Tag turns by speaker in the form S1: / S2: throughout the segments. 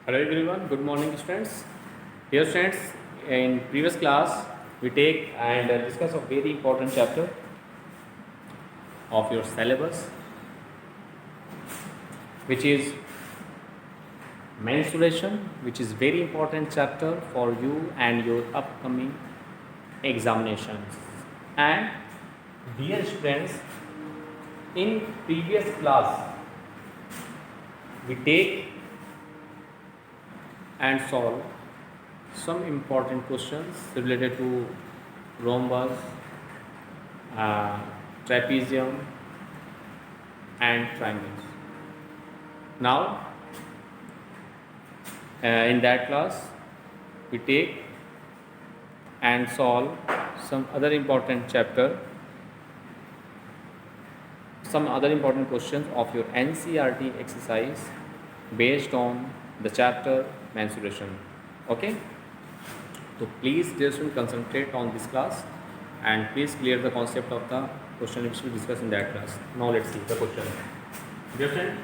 S1: Hello everyone, good morning students. Dear students, in previous class we take and discuss a very important chapter of your syllabus which is mensuration, which is very important chapter for you and your upcoming examinations. And dear students, in previous class we take and solve some important questions related to rhombus, uh, trapezium and triangles. Now in that class we take and solve some other important chapter, some other important questions of your NCERT exercise based on the chapter mensuration. Okay, so please dear student concentrate on this class and please clear the concept of the question which we discuss in that class. Now let's see the question. Dear student,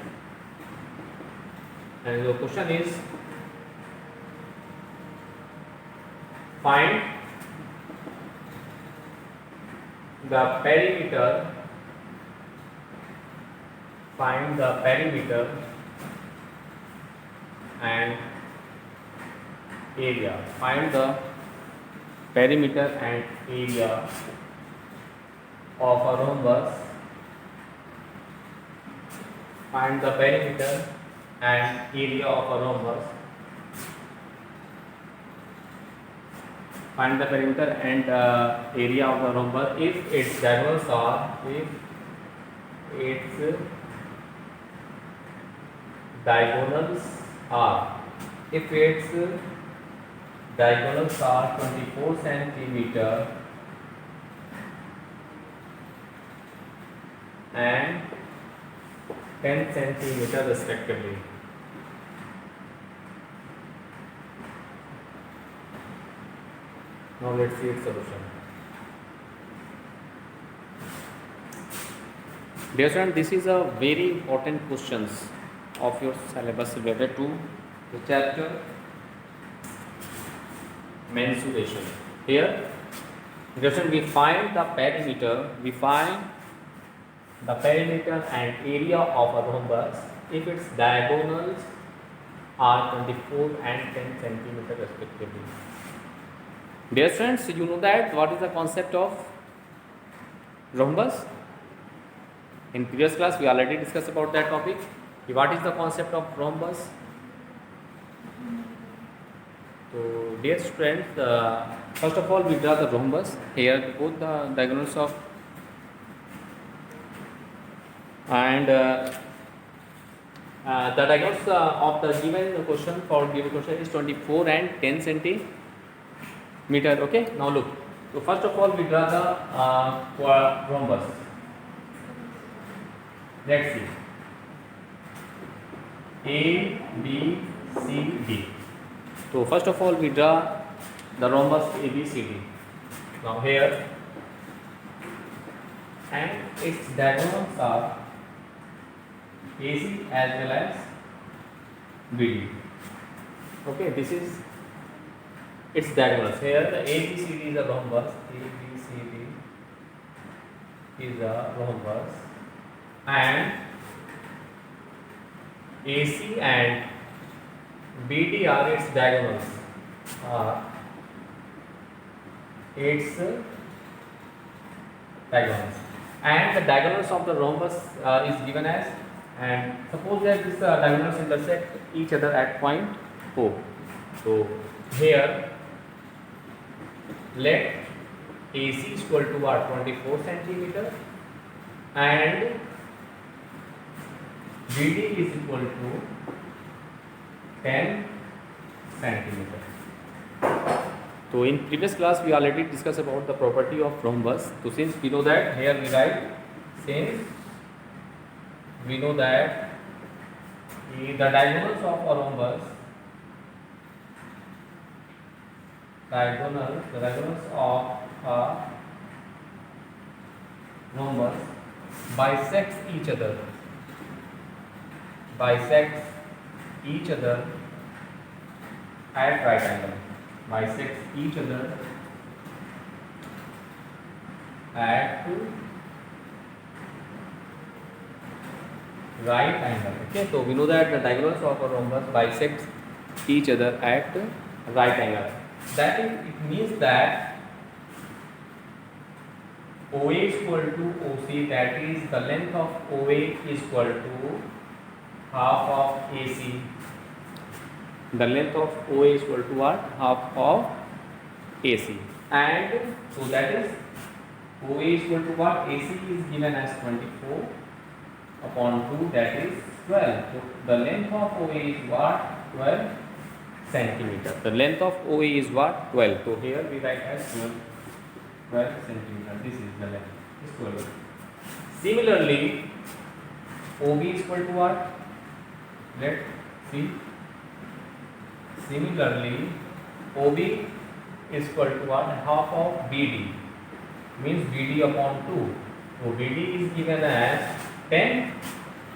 S1: and the question is find the perimeter and area. Find the perimeter and area of a rhombus. Find the perimeter and area of a rhombus. Find the perimeter and area of a rhombus if its diagonals are if its diagonals are 24 centimeter and 10 centimeter respectively. Now let's see its solution. Dear student, this is a very important questions of your syllabus related to the chapter mensuration. Here, dear student, we find the perimeter and area of a rhombus if its diagonals are 24 and 10 centimeter respectively. Dear friends, you know that what is the concept of rhombus? In previous class we already discussed about that topic. What is the concept of rhombus? So dear students, first of all we draw the rhombus. Here both the diagonals of and the diagonals of the given question is 24 and 10 centimeter. Okay, now look. So first of all we draw the rhombus. Let's see. A, B, C, D. So first of all we draw the rhombus A, B, C, D. Now here, and its diagonals are AC as well as BD. Okay, this is its diagonals. Here the ABCD is a rhombus. ABCD is a rhombus, and AC and BD are its diagonals. And the diagonals of the rhombus is given as, and suppose that these diagonals intersect each other at point O. So here let AC is equal to what, 24 centimeter and BD is equal to 10 centimeter. So in previous class we already discussed about the property of rhombus. So since we know that, here we write, since we know that the diagonals of a rhombus, the diagonals of a rhombus bisects each other at right angle bisect each other at right angle. Okay, so we know that the diagonals of a rhombus bisect each other at right angle. That is, it means that OA is equal to OC, that is the length of OA is equal to half of AC. The length of OA is equal to what? Half of AC. And so that is OA is equal to what? AC is given as 24 upon 2, that is 12. So the length of OA is what? 12 centimeter. The length of OA is what? 12. So here we write as 12 centimeter. This is the length. Is 12. Similarly, OB is equal to what? Let's see. Similarly, OB is equal to what? Half of BD. Means BD upon 2. So BD is given as 10.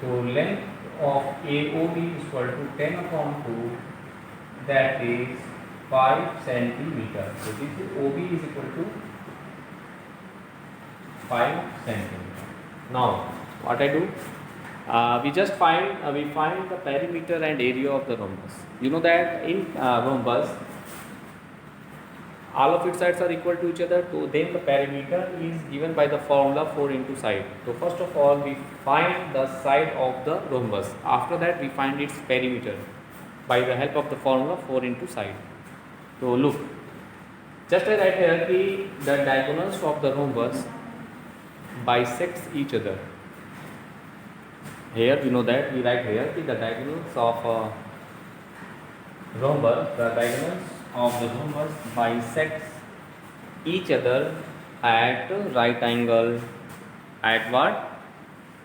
S1: So length of AOB is equal to 10 upon 2. That is 5 centimeter. So this is OB is equal to 5 centimeter. Now what I do? We just find the perimeter and area of the rhombus. You know that in rhombus, all of its sides are equal to each other. So then the perimeter is given by the formula 4 into side. So first of all, we find the side of the rhombus. After that, we find its perimeter by the help of the formula 4 into side. So look, just I write here the diagonals of the rhombus bisects each other. Here we know that we write here the diagonals of rhombus, the diagonals of the rhombus bisects each other at right angle. At what?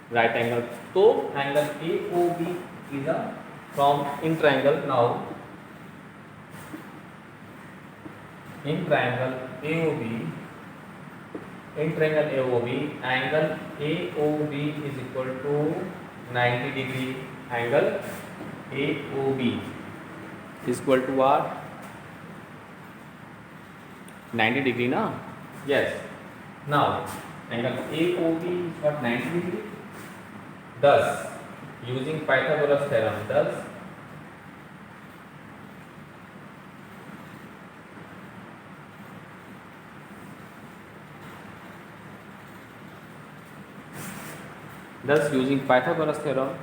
S1: Right angle. So angle AOB is a from in triangle. Now in triangle AOB, angle AOB is equal to 90 degree. Angle AOB is equal to what? 90 degree, na? Yes. Now angle AOB is what? 90 degree. Thus, using Pythagoras theorem, thus using Pythagoras theorem,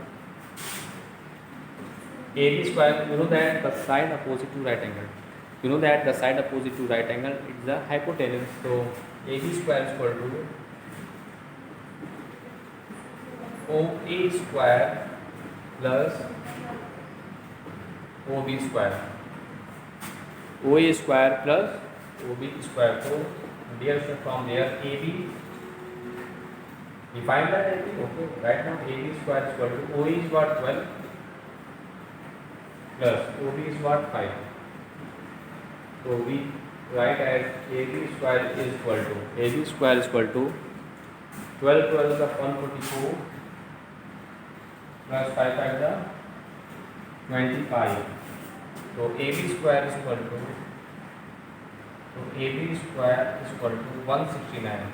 S1: AB square, you know that the side opposite to right angle. You know that the side opposite to right angle is the hypotenuse. So AB square is equal to OA square plus OB square. OA square plus OB square. So there from there AB. We find that AB. Okay. Right now AB square is equal to OA is what? 12 plus OB is what? 5. So we write as AB square is equal to 12 12 is 144 plus 5 5 the 25. So AB square is equal to 169.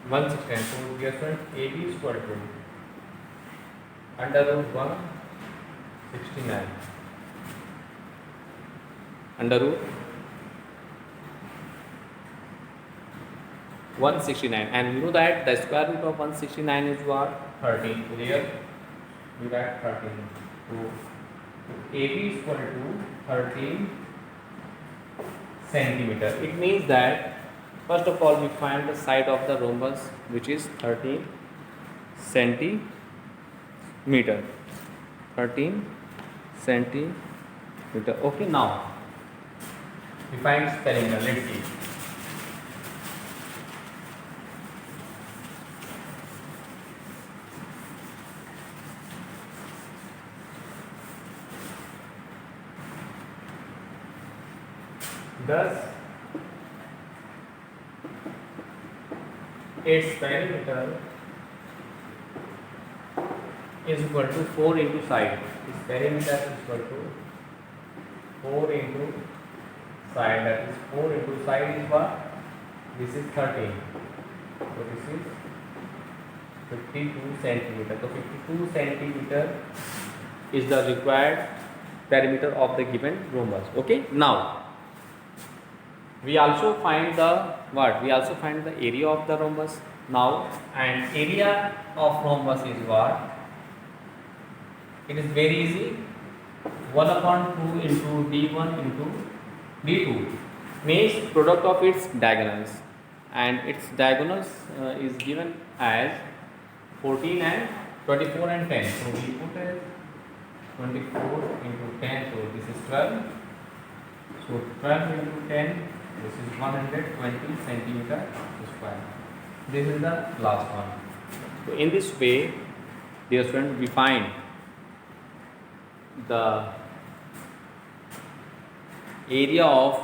S1: 169. So dear friend, AB is equal to under root 169. Under root 169, and you know that the square root of 169 is what? 13. So here we write 13. So AB is equal to 13 centimeter. It means that first of all we find the side of the rhombus, which is 13 centimeter. 13 centimeter. Okay, now we find its perimeter. Let's see. Thus, its perimeter is equal to 4 into side. This perimeter is equal to 4 into side. That is 4 into side is what? This is 13. So this is 52 centimeter. So 52 centimeter is the required perimeter of the given rhombus. Okay. Now we also find the what? We also find the area of the rhombus. Now, and area of rhombus is what? It is very easy. 1 upon 2 into d1 into d2 means product of its diagonals, and its diagonals is given as 14 and 24 and 10. So we put as 24 into 10. So this is 12. So 12 into 10. This is 120 centimeter square. This is the last one. So in this way, dear student, we find the area of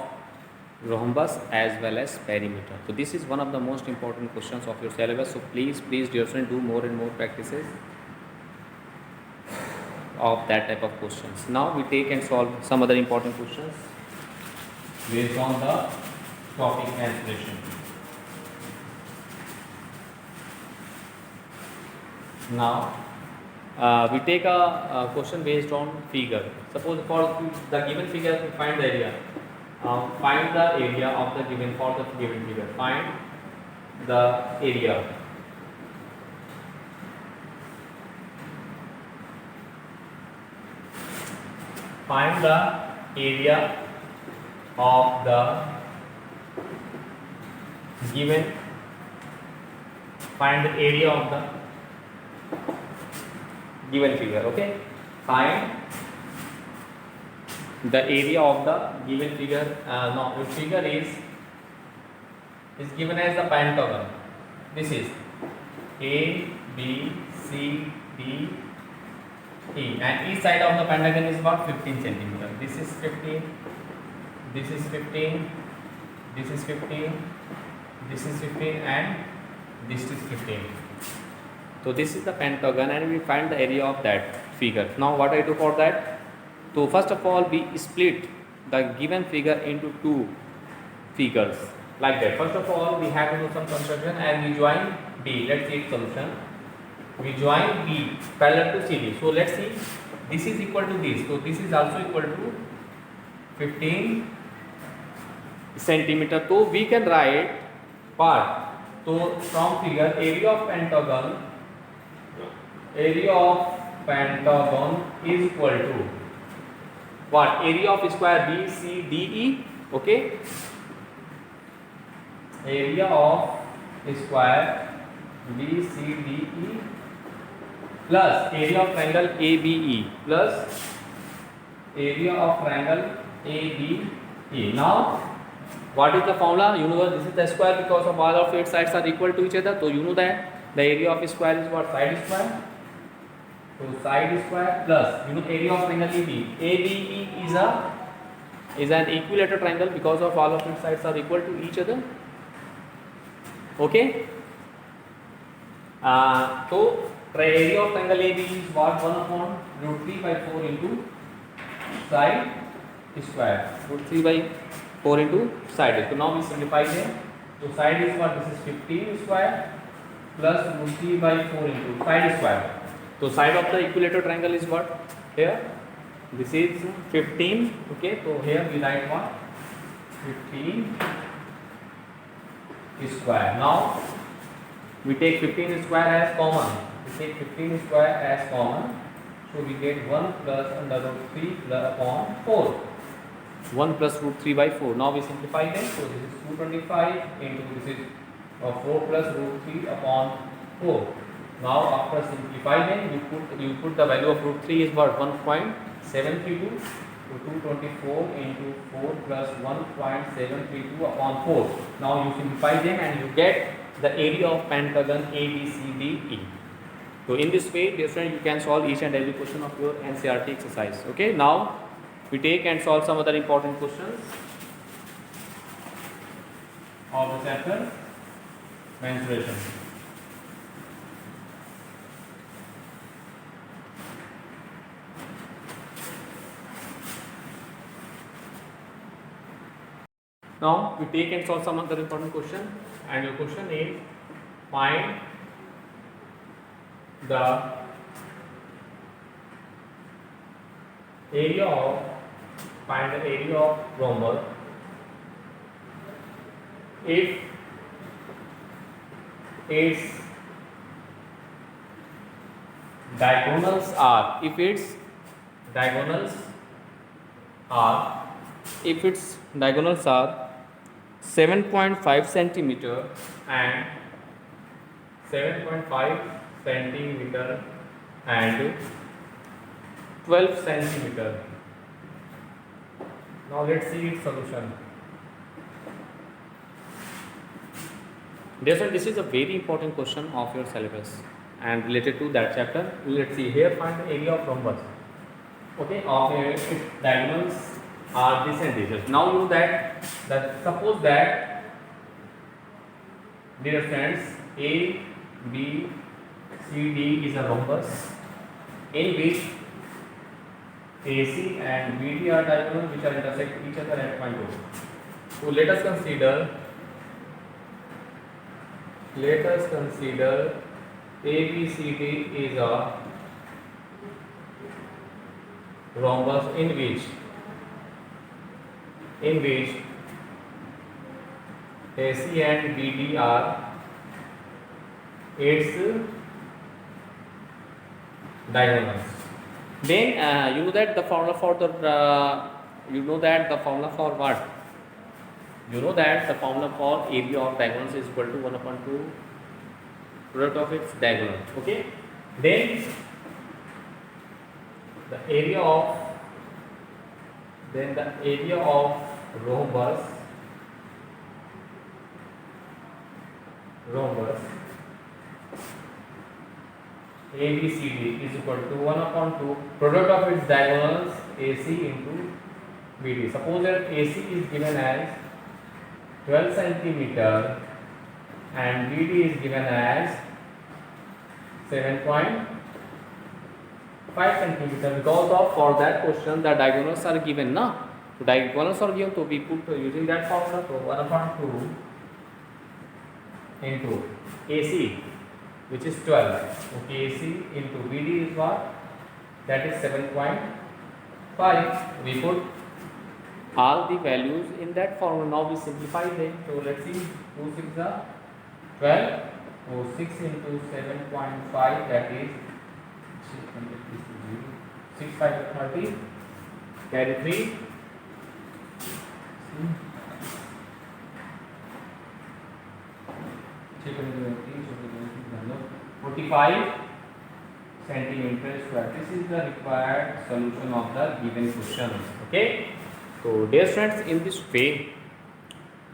S1: rhombus as well as perimeter. So this is one of the most important questions of your syllabus. So please dear student, do more and more practices of that type of questions. Now we take and solve some other important questions based on the topic mensuration. Now we take a question based on figure. Suppose for the given figure, we find the area. Find the area of the given for the given figure. Find the area. Find the area of the given. Find the area of the given figure. Okay. Find the area of the given figure. No, the figure is given as the pentagon. This is A, B, C, D, E, and each side of the pentagon is about 15 centimeter. This is 15. This is 15. This is 15. This is 15, and this is 15. So this is the pentagon, and we find the area of that figure. Now what I do for that? So first of all, we split the given figure into two figures like that. First of all, we have to do some construction, and we join B. Let's see its solution. We join B parallel to CD. So let's see, this is equal to this. So this is also equal to 15 centimeter. So we can write part. So from figure, area of pentagon is equal to what? Area of square B, C, D, E. Okay. Area of square B, C, D, E plus area of triangle ABE plus area of triangle ABE. Now, what is the formula? You know, this is the square because of all of its sides are equal to each other. So you know that the area of square is what? Side square. So side square plus, you know, area of triangle ABE. ABE is an equilateral triangle because of all of its sides are equal to each other. Okay. So the area of triangle ABE is what? 1 upon root 3 by 4 into side square. Root 3 by 4 into side. So now we simplify them. So side is what? This is 15 square plus root 3 by 4 into side square. So side of the equilateral triangle is what? Here. This is 15. Okay. So here we write what? 15 square. Now we take 15 square as common. We take 15 square as common. So we get 1 plus under root 3 plus upon 4. 1 plus root 3 by 4. Now we simplify them. So this is 225 into this is 4 plus root 3 upon 4. Now after simplify them, you put the value of root 3 is what? 1.732. So 224 into 4 plus 1.732 upon 4. Now you simplify them and you get the area of pentagon ABCDE. So in this way, dear student, you can solve each and every question of your NCERT exercise. Okay. Now we take and solve some other important questions of the chapter mensuration. Now we take and solve some other important question, and your question is find the area of find the area of rhombus if its diagonals are are if its diagonals are 7.5 centimeter and 7.5 centimeter and 12 centimeter. Now let's see its solution. Dear student, this is a very important question of your syllabus and related to that chapter. Let's see here, find the area of rhombus. Okay, of its diagonals are this and this. Now you know that suppose that, dear friends, A, B, C, D is a rhombus in which AC and BD are diagonal which are intersect each other at point O. So let us consider ABCD is a rhombus in which AC and BD are its diagonals. Then you know that the formula for the what? You know that the formula for area of diagonals is equal to 1/2 product of its diagonal. Okay. Then the area of rhombus ABCD is equal to 1/2 product of its diagonals AC into BD. Suppose that AC is given as 12 centimeter and BD is given as 7.5 centimeter, because of for that question the diagonals are given, na? So diagonals are given, so we put using that formula, so 1/2 into AC, which is 12. Okay, AC into BD is what? That is 7.5. We put all the values in that formula. Now we simplify them. So let's see, 2 6 are 12. So 6 into 7.5, that is 6 5 30. Carry 3. 45 centimeter square. This is the required solution of the given question. Okay. So dear friends, in this way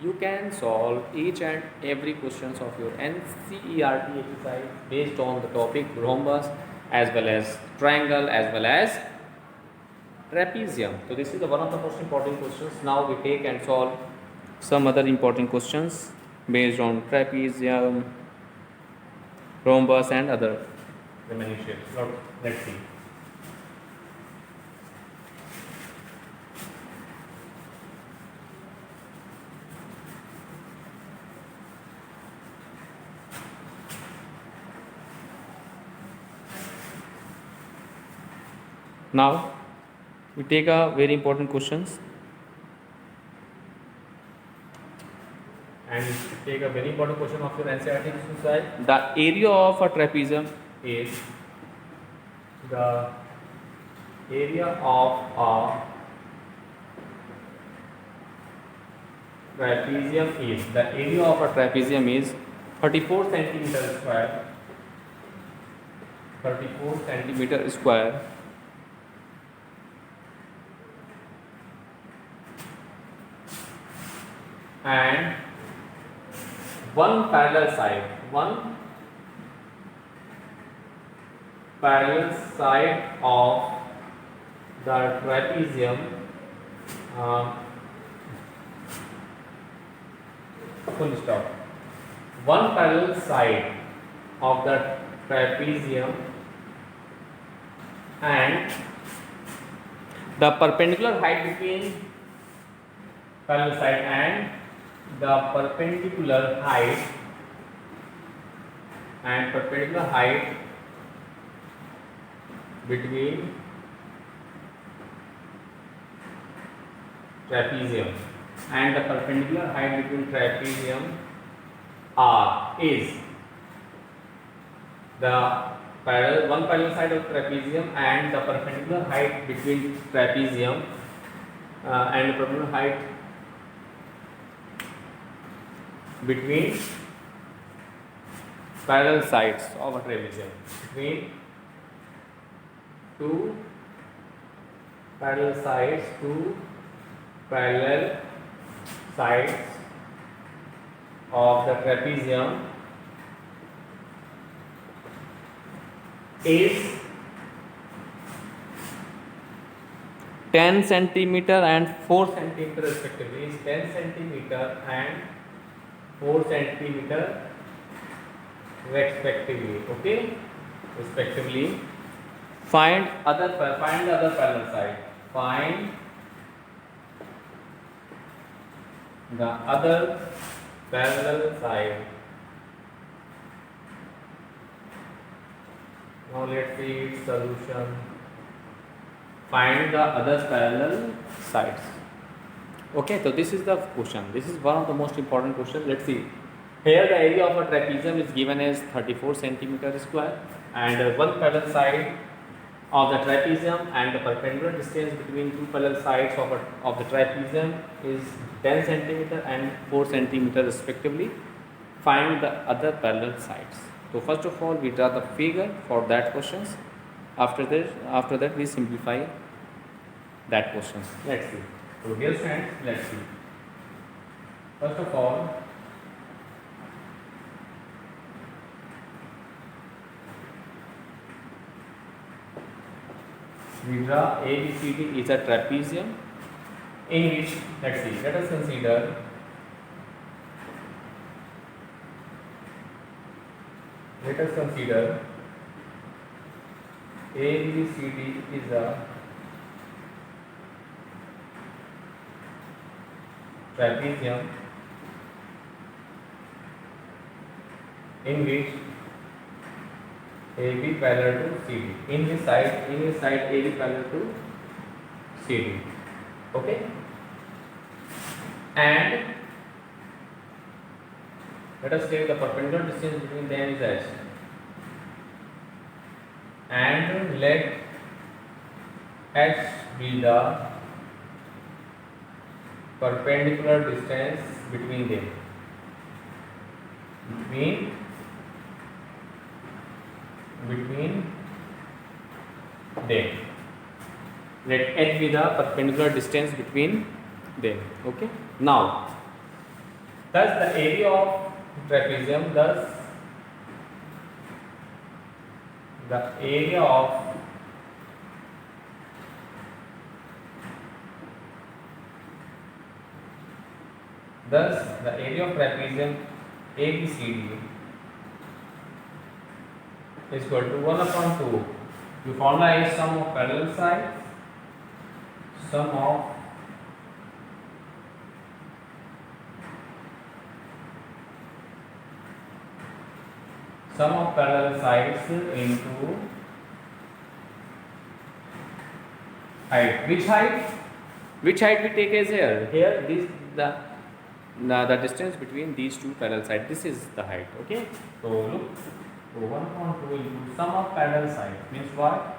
S1: you can solve each and every questions of your NCERT exercise based on the topic rhombus as well as triangle as well as trapezium. So this is the one of the most important questions. Now we take and solve some other important questions based on trapezium, rhombus and other remaining shapes. Let's see. Now we take a very important questions and take a very important question of your NCERT exercise. The area of a trapezium is the area of a trapezium is 34 centimeter square. 34 centimeter square. And one parallel side of the trapezium full stop. One parallel side of the trapezium and the perpendicular height between parallel side and the perpendicular height between trapezium and the perpendicular height between trapezium R is the one parallel side of trapezium and the perpendicular height between trapezium and the perpendicular height between parallel sides of a trapezium, between two parallel sides of the trapezium is 10 centimeter and 4 centimeter respectively, is 10 centimeter and 4 centimeter respectively. Okay, respectively. Find the other parallel side. Find the other parallel side. Now let's see its solution. Find the other parallel sides. Okay, so this is the question. This is one of the most important questions. Let's see. Here the area of a trapezium is given as 34 centimeter square, and one parallel side of the trapezium and the perpendicular distance between two parallel sides of the trapezium is 10 centimeter and 4 centimeter respectively. Find the other parallel sides. So first of all we draw the figure for that questions. After that we simplify that questions. Let's see. So dear friends, let's see. First of all, we draw ABCD is a trapezium in which, let's see, let us consider ABCD is a trapezium in which AB parallel to CD. In his side AB parallel to CD. Okay. And let us take the perpendicular distance between them is h. And let h be the perpendicular distance between them. Between them. Let h be the perpendicular distance between them. Okay. Now, thus the area of trapezium, thus the area of trapezium ABCD is equal to 1 upon 2. The formula is sum of parallel sides, sum of parallel sides into height. Which height? Which height we take as here? Here this the distance between these two parallel sides. This is the height. Okay. So look. So 1.2 into sum of parallel sides means what?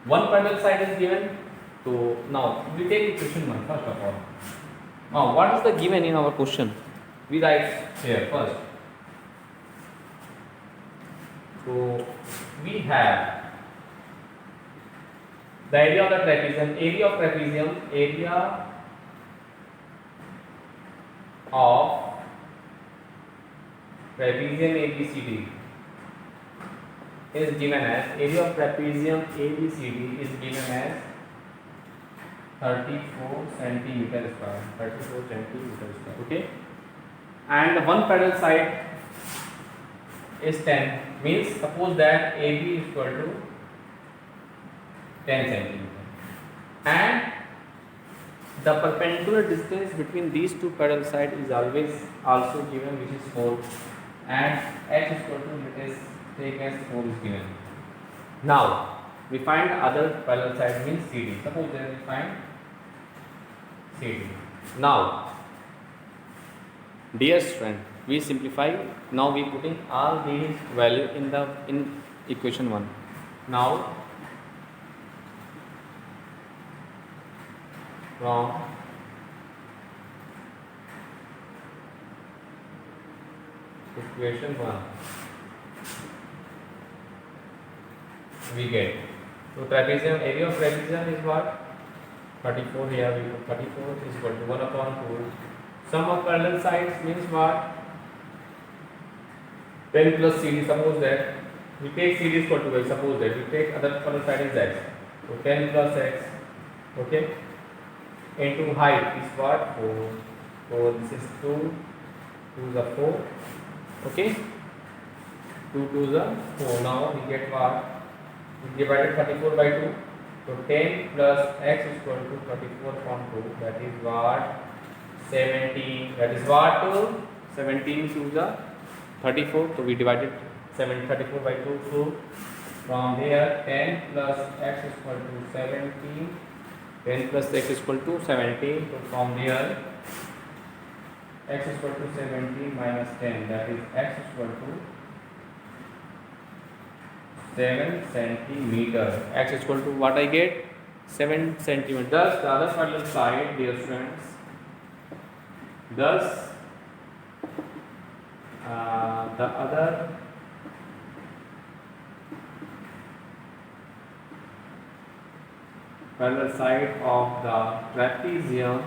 S1: One parallel side is given. So now we take question 1 first of all. Now what is the given in our question? We write here first. So we have the area of the trapezium, area of trapezium ABCD is given as area of trapezium ABCD is given as 34 centimeter square. 34 centimeter square. Okay. And one parallel side is 10. Means suppose that AB is equal to 10 centimeter. And the perpendicular distance between these two parallel sides is always also given, which is 4, and h is equal to, let us take as 4 is given. Now we find other parallel side means CD. Suppose that we find CD. Now, dear student, we simplify. Now we putting all these value in equation 1. Now from equation 1 we get, so trapezium, area of trapezium is what? 34. Here we put 34 is equal to 1 upon 2. Sum of parallel sides means what? 10 plus CD. Suppose that we take CD is equal to x. Suppose that we take other parallel side is x. So 10 plus x, okay, into height is what? 4. So this is 2. 2 is a 4. Okay. 2 2 is a 4. Now we get what? We divided 34 by 2. So 10 plus x is equal to 34 upon 2. That is what? 17. That is what? 17 to the 34. So we divided 34 by 2. So from there 10 plus x is equal to 17. 10 plus x is equal to 17. So from there x is equal to 17 minus 10. That is x is equal to 7 centimeter. X is equal to what I get? 7 centimeter. Thus the other parallel side, dear students, thus the other parallel side of the trapezium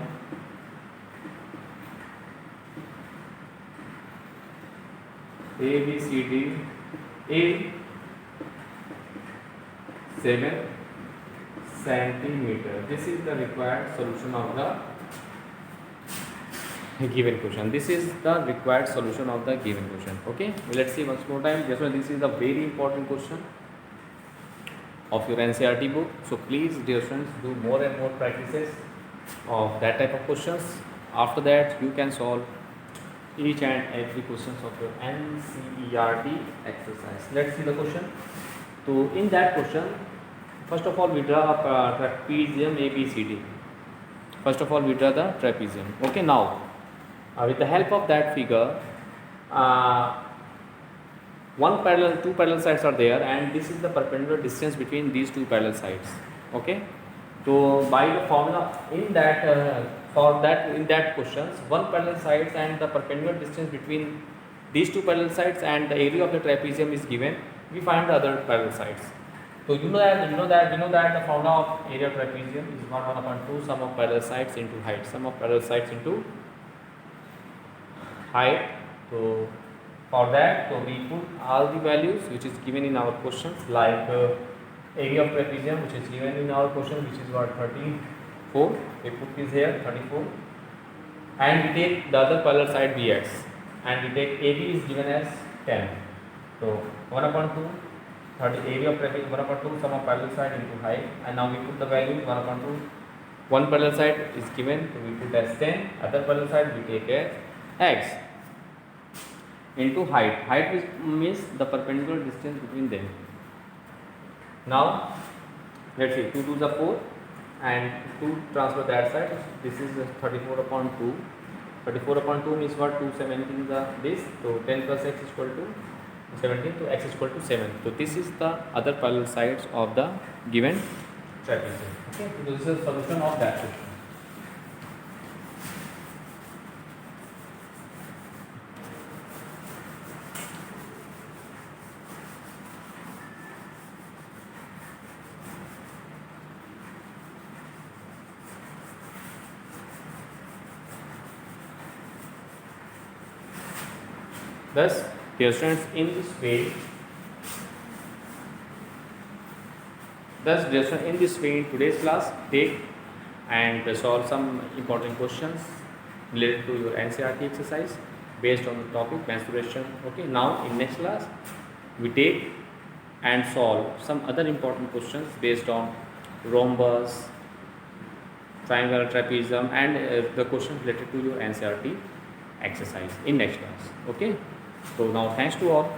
S1: ABCD A 7 centimeter. This is the required solution of the given question. This is the required solution of the given question. Okay, let's see once more time. This is a very important question of your NCERT book. So please, dear students, do more and more practices of that type of questions. After that, you can solve each and every questions of your NCERT exercise. Let's see the question. So in that question, first of all we draw a trapezium ABCD. First of all we draw the trapezium. Okay, now with the help of that figure, two parallel sides are there, and this is the perpendicular distance between these two parallel sides. Okay, so by the formula in that in that questions, one parallel sides and the perpendicular distance between these two parallel sides and the area of the trapezium is given. We find the other parallel sides. So we know that the formula of area of trapezium is 1 upon 2 sum of parallel sides into height. Sum of parallel sides into height. So for that, so we put all the values which is given in our questions, like area of trapezium which is given in our question, which is what? 34. We put this here 34, and we take the other parallel side Bx, and we take AB is given as 10. So 1 upon 2, area of trapezium 1 upon 2 sum of parallel side into height, and now we put the value 1 upon 2. One parallel side is given, so we put as 10. Other parallel side we take as x into height. Height means the perpendicular distance between them. Now let's see, 2 2 is 4, and 2 transfer that side. This is 34 upon 2. 34 upon 2 means what? 217 this. So 10 plus x is equal to 17, so x is equal to 7. So this is the other parallel sides of the given trapezium. Okay, so this is the solution of that question. Thus, dear students, in this way, in today's class, take and solve some important questions related to your NCERT exercise based on the topic mensuration. Okay, now in next class, we take and solve some other important questions based on rhombus, triangle, trapezium, and the questions related to your NCERT exercise in next class. Okay, so now thanks to all.